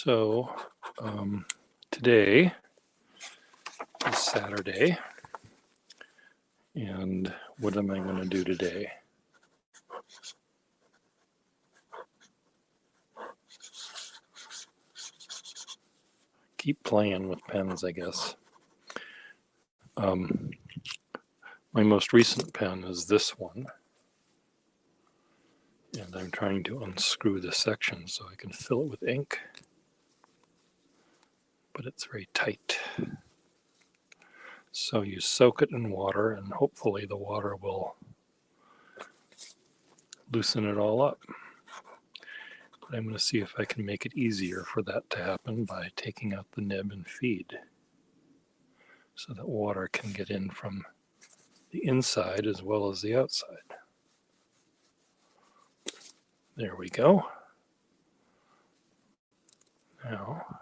So today is Saturday, and what am I going to do today? Keep playing with pens, I guess. My most recent pen is this one, and I'm trying to unscrew the section so I can fill it with ink, but it's very tight. So you soak it in water, and hopefully the water will loosen it all up. But I'm going to see if I can make it easier for that to happen by taking out the nib and feed, so that water can get in from the inside as well as the outside. There we go. Now,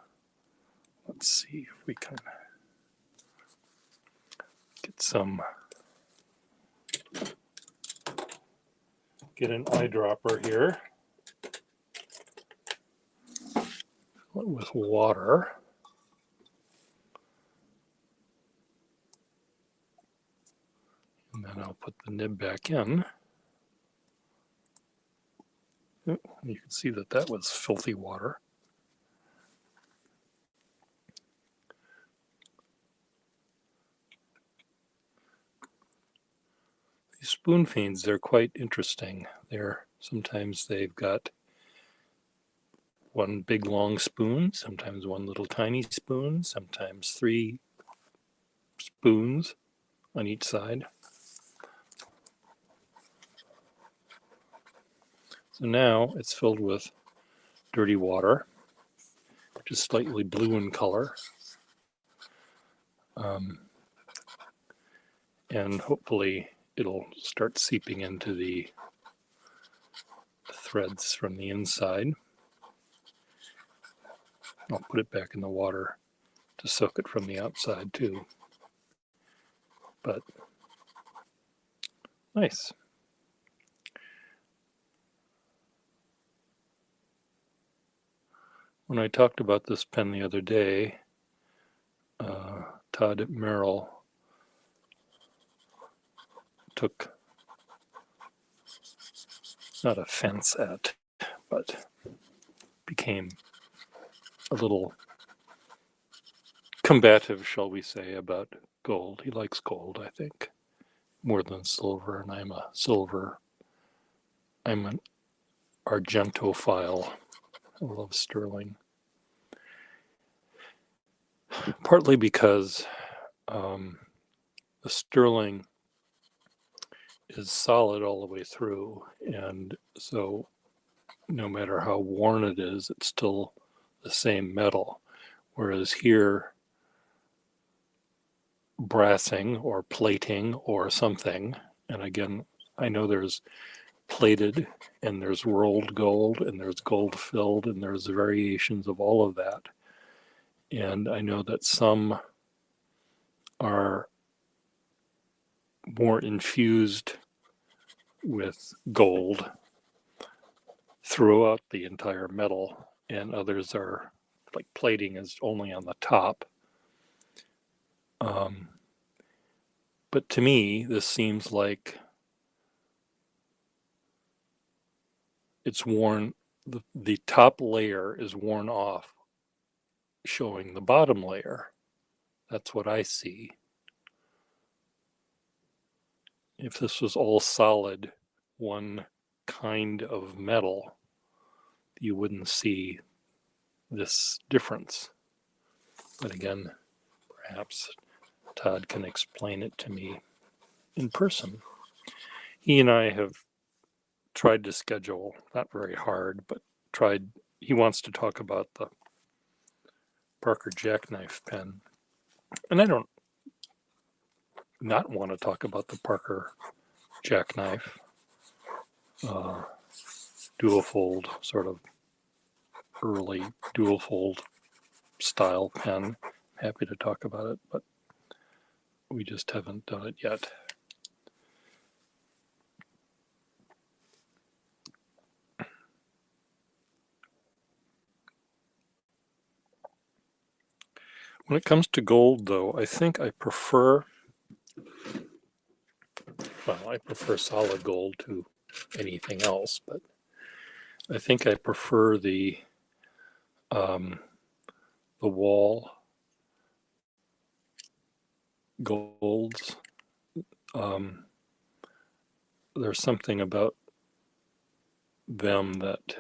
let's see if we can get an eyedropper here with water. And then I'll put the nib back in. You can see that was filthy water. These spoon feeds, they're quite interesting. Sometimes they've got one big long spoon, sometimes one little tiny spoon, sometimes 3 spoons on each side. So now it's filled with dirty water, which is slightly blue in color. And hopefully it'll start seeping into the threads from the inside. I'll put it back in the water to soak it from the outside too. But nice. When I talked about this pen the other day, Todd Merrill took not offense at, but became a little combative, shall we say, about gold. He likes gold, I think, more than silver, and I'm an argentophile. I love sterling. Partly because the sterling is solid all the way through, and so no matter how worn it is, it's still the same metal. Whereas here, brassing or plating or something, and again, I know there's plated and there's rolled gold and there's gold filled and there's variations of all of that. And I know that some are more infused with gold throughout the entire metal, and others are like plating is only on the top. But to me, this seems like it's worn, the top layer is worn off, showing the bottom layer. That's what I see. If this was all solid, one kind of metal, you wouldn't see this difference. But again, perhaps Todd can explain it to me in person. He and I have tried to schedule, not very hard, but he wants to talk about the Parker Jackknife pen. And I don't not want to talk about the Parker Jackknife dual fold, sort of early dual fold style pen. Happy to talk about it, but we just haven't done it yet. When it comes to gold, though, I think I prefer, well, I prefer solid gold to anything else, but I think I prefer the wall golds. There's something about them that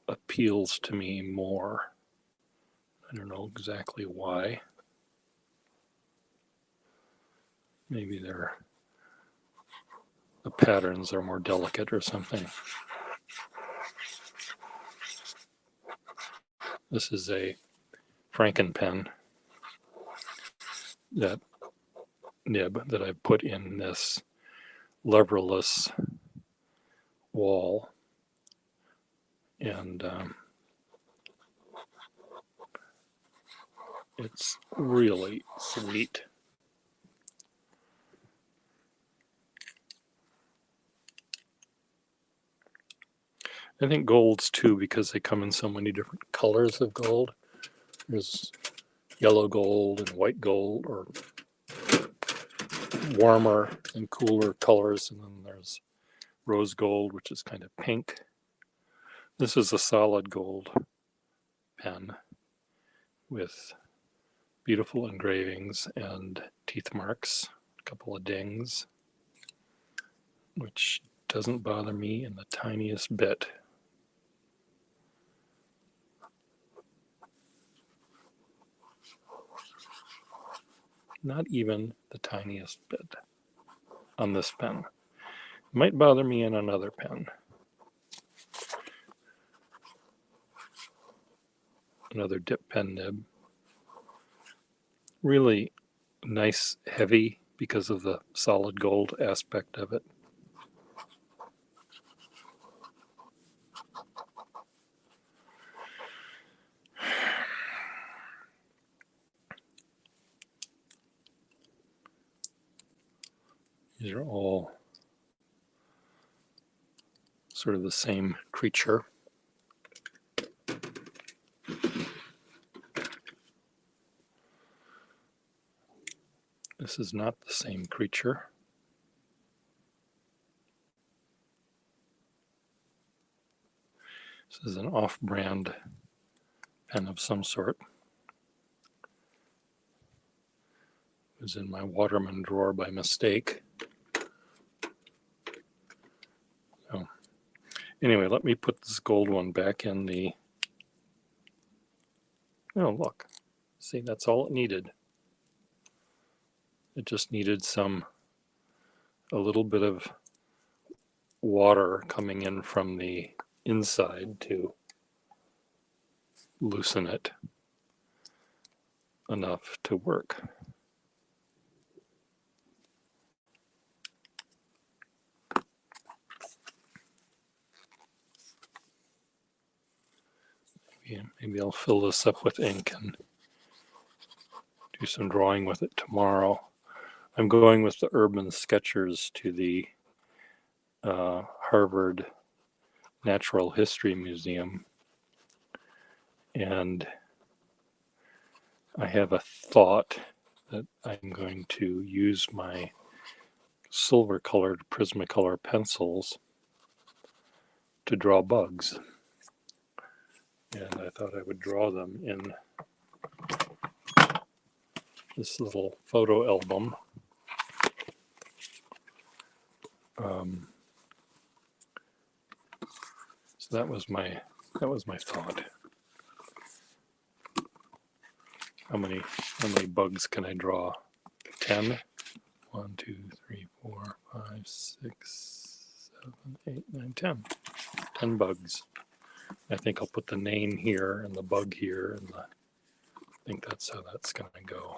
appeals to me more. I don't know exactly why. Maybe the patterns are more delicate or something. This is a Frankenpen nib that I put in this leverless wall, and it's really sweet. I think golds too, because they come in so many different colors of gold. There's yellow gold and white gold, or warmer and cooler colors, and then there's rose gold, which is kind of pink. This is a solid gold pen with beautiful engravings and teeth marks, a couple of dings, which doesn't bother me in the tiniest bit. Not even the tiniest bit on this pen. It might bother me in another pen. Another dip pen nib. Really nice, heavy because of the solid gold aspect of it. These are all sort of the same creature. This is not the same creature. This is an off-brand pen of some sort. It was in my Waterman drawer by mistake. So, anyway, let me put this gold one back in the... Oh, look. See, that's all it needed. It just needed a little bit of water coming in from the inside to loosen it enough to work. Maybe I'll fill this up with ink and do some drawing with it tomorrow. I'm going with the Urban Sketchers to the Harvard Natural History Museum, and I have a thought that I'm going to use my silver colored Prismacolor pencils to draw bugs, and I thought I would draw them in this little photo album. So that was my thought. How many bugs can I draw? 10? 1, 2, 3, 4, 5, 6, 7, 8, 9, 10. 10 bugs. I think I'll put the name here and the bug here, and I think that's how that's going to go.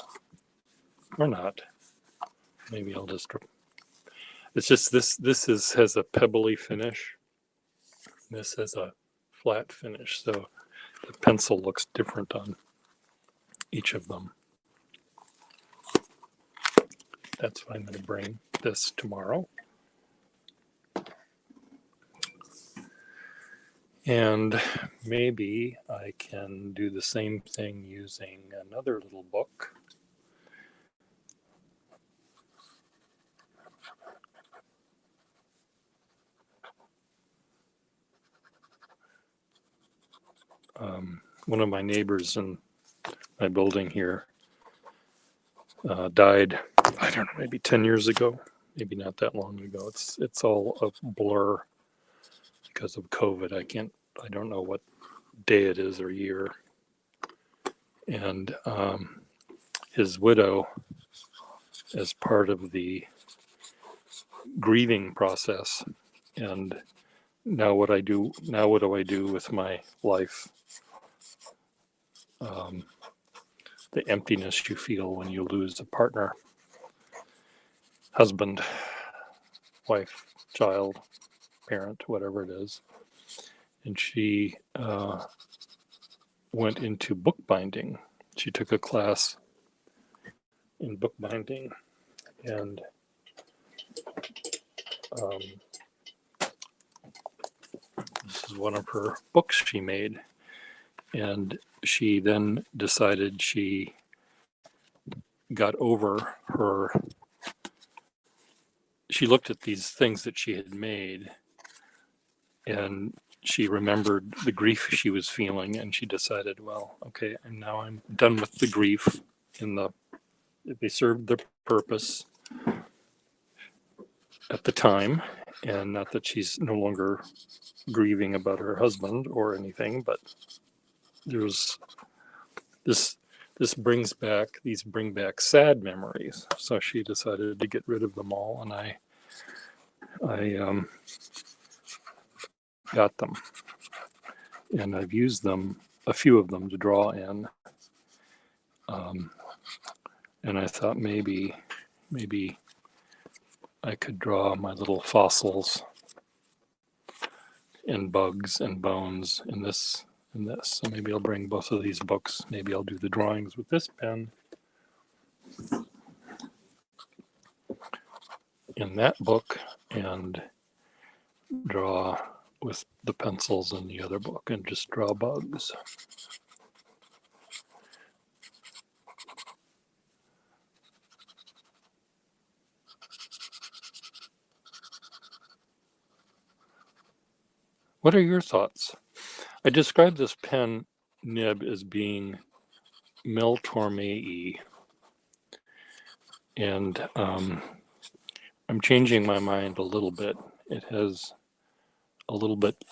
Or not. Maybe I'll just... It's just this has a pebbly finish. This has a flat finish, so the pencil looks different on each of them. That's why I'm going to bring this tomorrow. And maybe I can do the same thing using another little book one of my neighbors in my building here died, I don't know, maybe 10 years ago, maybe not that long ago. It's all a blur because of COVID. I don't know what day it is or year. And his widow, as part of the grieving process, and now what do I do with my life? The emptiness you feel when you lose a partner, husband, wife, child, parent, whatever it is. And she went into bookbinding. She took a class in bookbinding, and this is one of her books she made. And she then decided she got over her. She looked at these things that she had made, and she remembered the grief she was feeling, and she decided, well, okay, and now I'm done with the grief. They served their purpose at the time, and not that she's no longer grieving about her husband or anything, but there's this bring back sad memories. So she decided to get rid of them all, and I got them, and I've used them, a few of them, to draw in. And I thought maybe I could draw my little fossils and bugs and bones in this. So maybe I'll bring both of these books. Maybe I'll do the drawings with this pen in that book and draw with the pencils in the other book and just draw bugs. What are your thoughts? I describe this pen nib as being Mel Torme-y, and I'm changing my mind a little bit. It has a little bit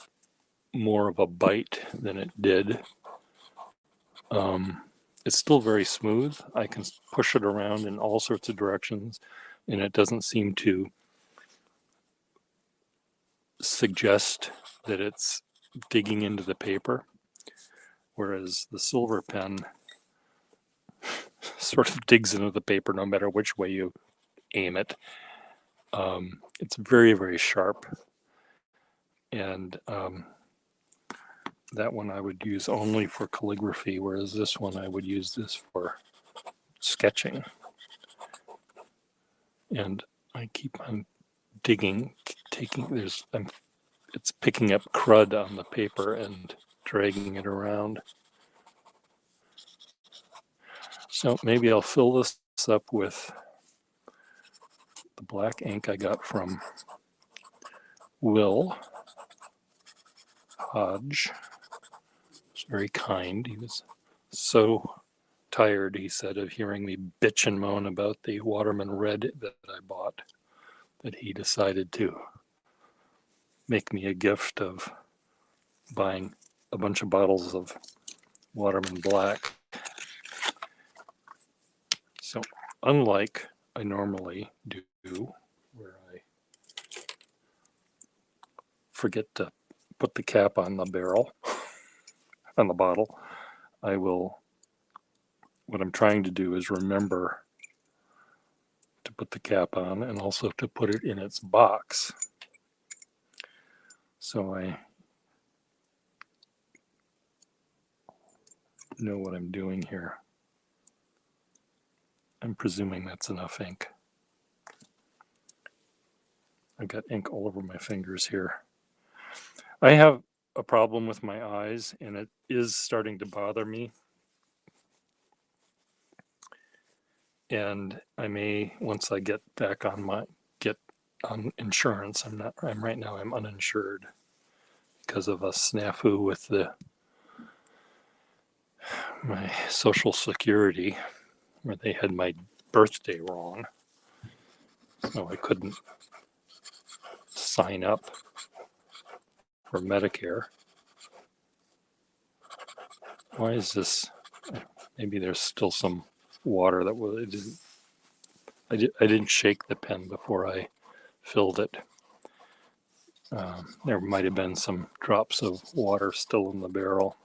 more of a bite than it did. It's still very smooth. I can push it around in all sorts of directions, and it doesn't seem to suggest that it's digging into the paper, whereas the silver pen sort of digs into the paper no matter which way you aim it. It's very, very sharp, and that one I would use only for calligraphy, whereas this one I would use this for sketching. And I keep on digging, it's picking up crud on the paper and dragging it around. So maybe I'll fill this up with the black ink I got from Will Hodge. He was very kind. He was so tired, he said, of hearing me bitch and moan about the Waterman Red that I bought, that he decided to make me a gift of buying a bunch of bottles of Waterman Black. So unlike I normally do, where I forget to put the cap on the barrel, on the bottle, what I'm trying to do is remember to put the cap on and also to put it in its box. So I know what I'm doing here. I'm presuming that's enough ink. I've got ink all over my fingers here. I have a problem with my eyes, and it is starting to bother me. And I may, once I get back on insurance, I'm right now I'm uninsured because of a snafu with the my Social Security, where they had my birthday wrong, so I couldn't sign up for Medicare. Why is this? Maybe there's still some water that was. I didn't shake the pen before I filled it. There might have been some drops of water still in the barrel.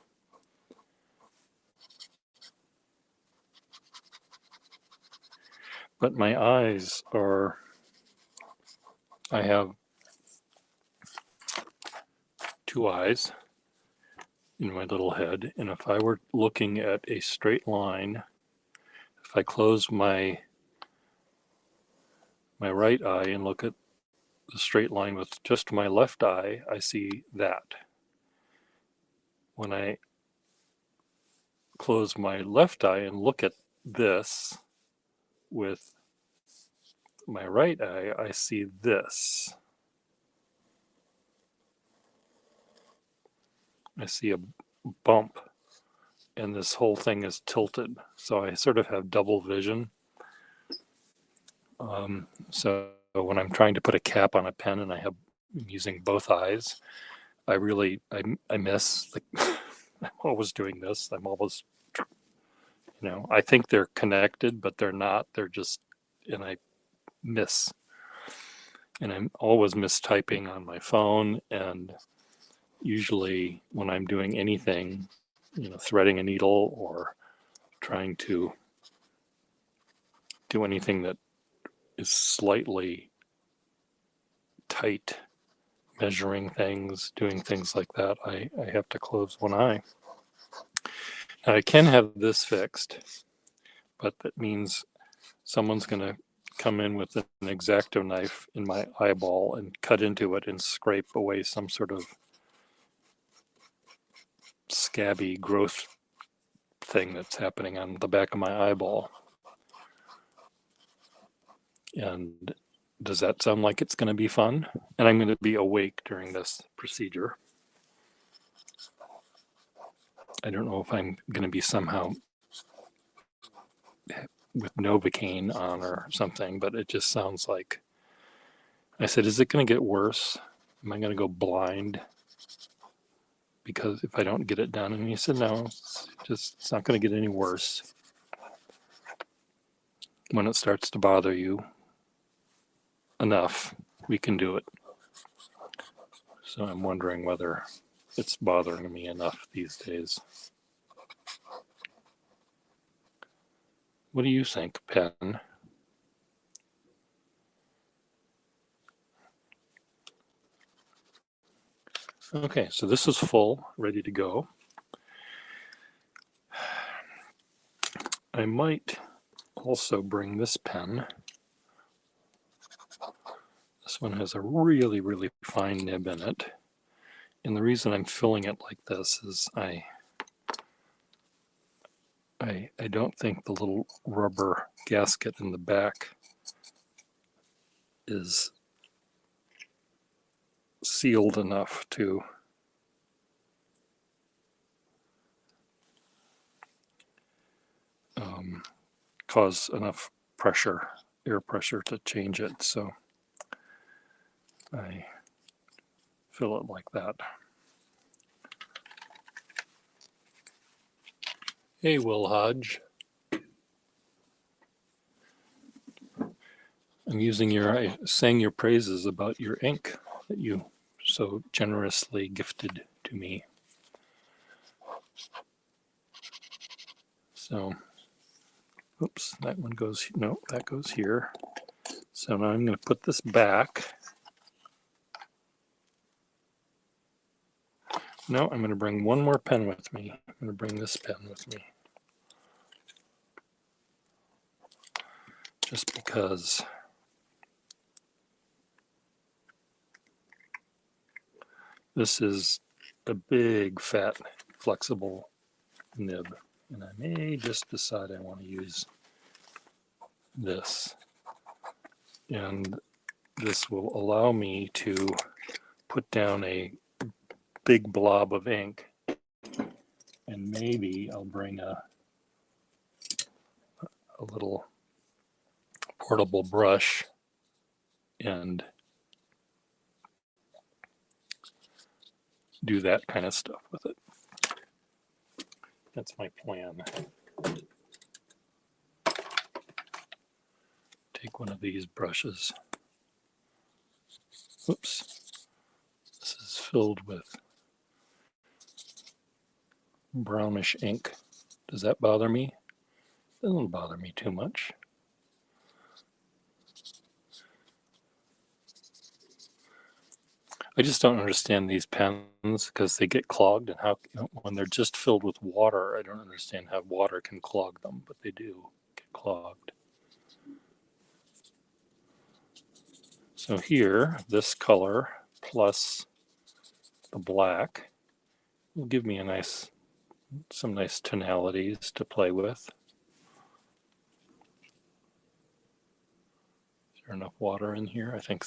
But my eyes are, I have two eyes in my little head, and if I were looking at a straight line, if I close my right eye and look at the straight line with just my left eye, I see that. When I close my left eye and look at this with my right eye, I see this. I see a bump, and this whole thing is tilted. So I sort of have double vision. So when I'm trying to put a cap on a pen and I'm using both eyes, I miss. I'm always doing this. I'm always, I think they're connected, but they're not. They're just, and I miss. And I'm always mistyping on my phone. And usually when I'm doing anything, threading a needle or trying to do anything that is slightly tight, measuring things, doing things like that, I have to close one eye. Now I can have this fixed, but that means someone's going to come in with an X-Acto knife in my eyeball and cut into it and scrape away some sort of scabby growth thing that's happening on the back of my eyeball. And does that sound like it's going to be fun? And I'm going to be awake during this procedure. I don't know if I'm going to be somehow with Novocaine on or something, but it just sounds like, I said, is it going to get worse? Am I going to go blind? Because if I don't get it done, and he said, no, it's not going to get any worse. When it starts to bother you enough, we can do it. So I'm wondering whether it's bothering me enough these days. What do you think, Penn? Okay, so this is full, ready to go. I might also bring this pen. This one has a really, really fine nib in it. And the reason I'm filling it like this is I don't think the little rubber gasket in the back is sealed enough to cause enough pressure, air pressure, to change it. So I fill it like that. Hey, Will Hodge. I'm saying your praises about your ink that you so generously gifted to me. So, oops, that one goes, no, that goes here. So now I'm going to put this back. No, I'm going to bring one more pen with me. I'm going to bring this pen with me. Just because this is a big, fat, flexible nib. And I may just decide I want to use this. And this will allow me to put down a big blob of ink And maybe I'll bring a little portable brush and do that kind of stuff with it. That's my plan. Take one of these brushes. Oops. This is filled with brownish ink. Does that bother me? Doesn't bother me too much. I just don't understand these pens because they get clogged, and how, when they're just filled with water, I don't understand how water can clog them, but they do get clogged. So here, this color plus the black will give me some nice tonalities to play with. Is there enough water in here? I think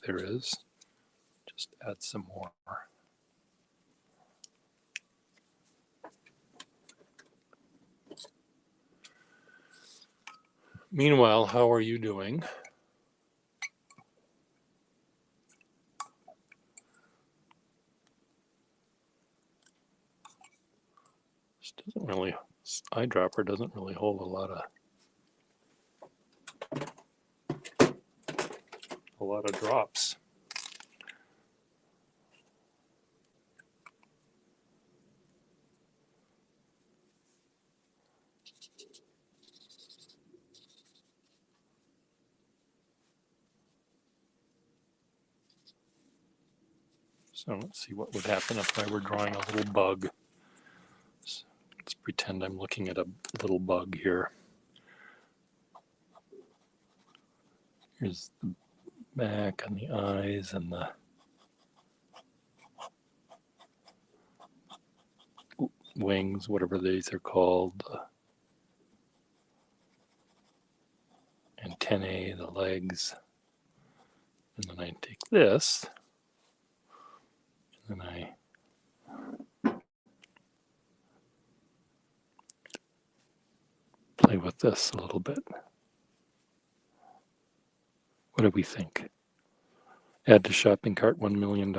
there is. Just add some more. Meanwhile, how are you doing? This eyedropper doesn't really hold a lot of drops. So let's see what would happen if I were drawing a little bug. Let's pretend I'm looking at a little bug here. Here's the back and the eyes and the wings, whatever these are called, the antennae, the legs. And then I take this, and then I play with this a little bit. What do we think? Add to shopping cart $1 million.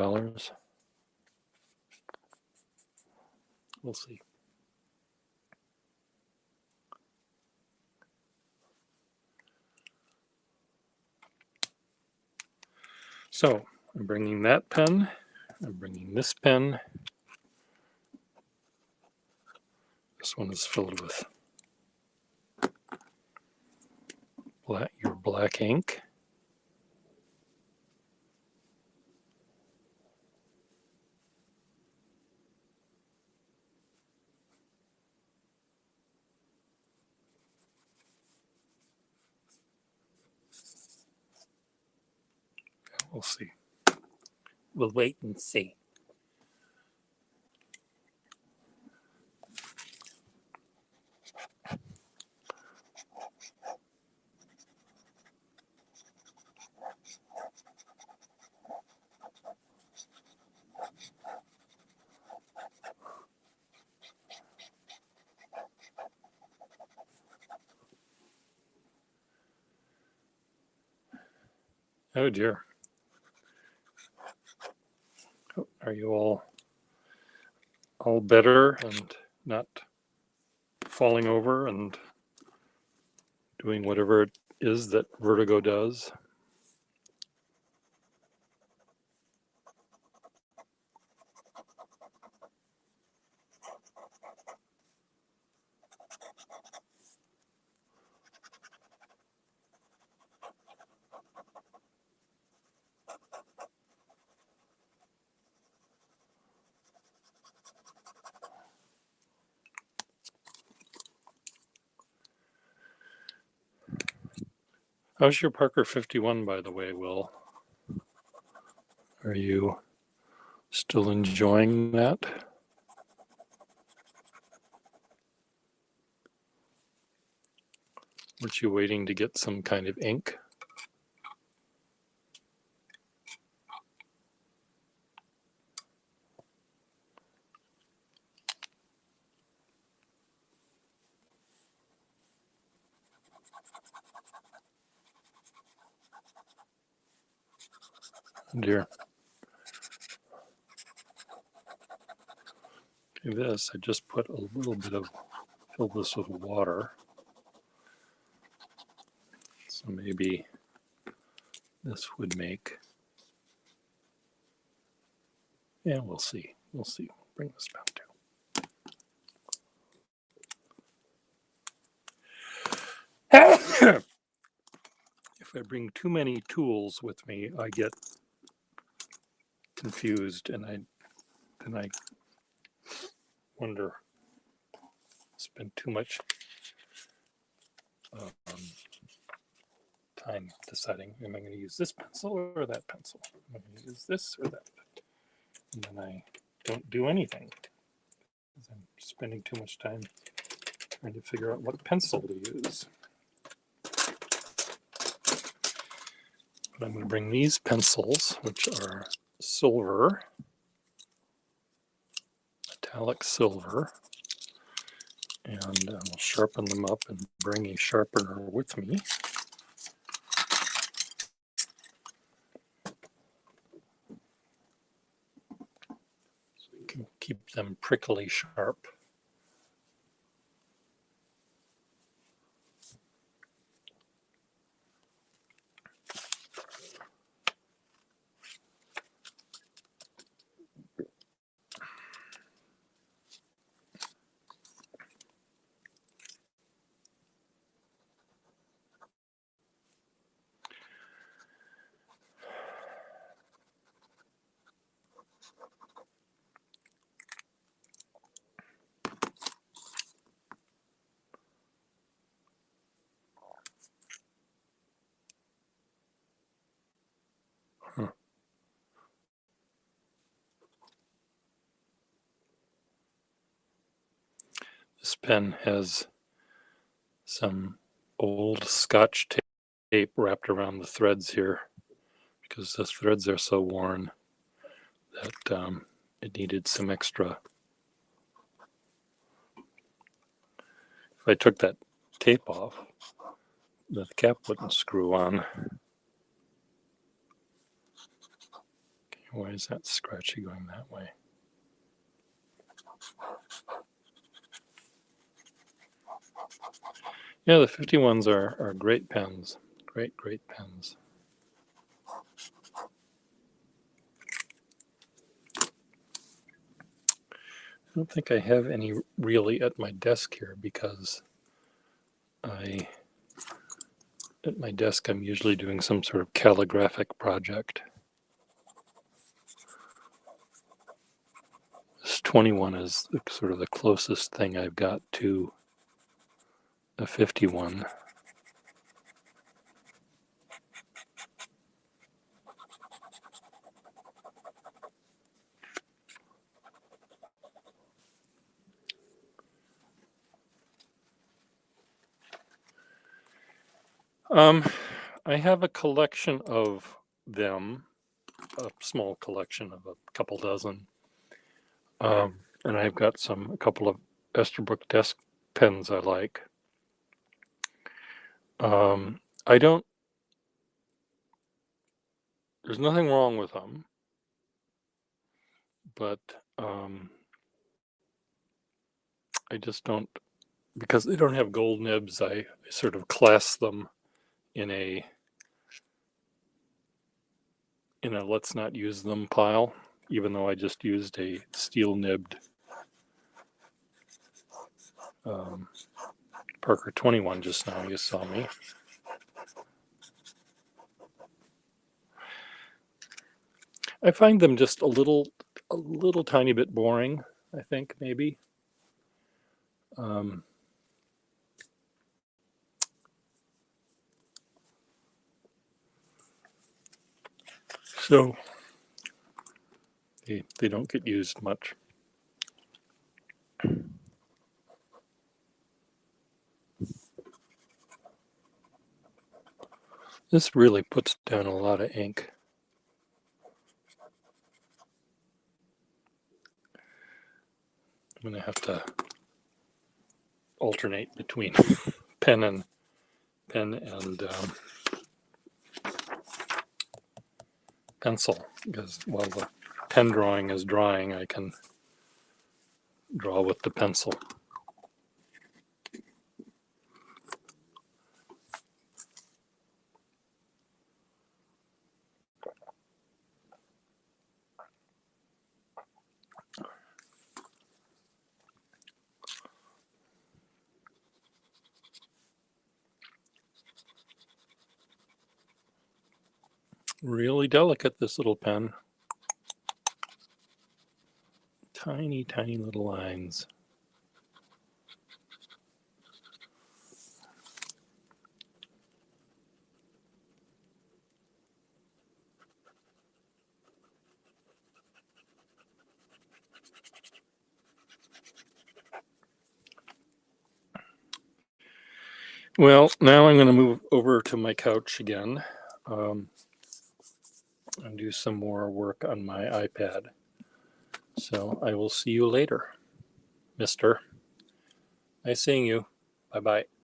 We'll see. So I'm bringing that pen. I'm bringing this pen. This one is filled with your black ink. We'll see. We'll wait and see. Oh dear. Are you all better and not falling over and doing whatever it is that vertigo does? How's your Parker 51, by the way, Will? Are you still enjoying that? Weren't you waiting to get some kind of ink? Dear. Okay, this, I just put a little bit of, fill this with water. So maybe this would make, yeah, we'll see. We'll see. Bring this back to. If I bring too many tools with me, I get confused, and I wonder, spend too much time deciding, am I going to use this pencil or that pencil? Am I going to use this or that? And then I don't do anything because I'm spending too much time trying to figure out what pencil to use. But I'm going to bring these pencils, which are silver, metallic silver, and I'll sharpen them up and bring a sharpener with me. So you can keep them prickly sharp. This pen has some old Scotch tape wrapped around the threads here because the threads are so worn that it needed some extra. If I took that tape off, the cap wouldn't screw on. Okay, why is that scratchy going that way? Yeah, the 51s are great pens. Great pens. I don't think I have any really at my desk here because at my desk I'm usually doing some sort of calligraphic project. This 21 is sort of the closest thing I've got to a 51. I have a collection of them, a small collection of a couple dozen. And I've got a couple of Esterbrook desk pens I like. There's nothing wrong with them, but I just don't, because they don't have gold nibs, I sort of class them in a let's not use them pile, even though I just used a steel nibbed Parker 21 just now, you saw me. I find them just a little tiny bit boring, I think, maybe. So they don't get used much. This really puts down a lot of ink. I'm going to have to alternate between pen pen and pencil, because while the pen drawing is drying, I can draw with the pencil. Really delicate, this little pen. Tiny, tiny little lines. Well, now I'm going to move over to my couch again and do some more work on my iPad. So I will see you later, mister. Nice seeing you. Bye-bye.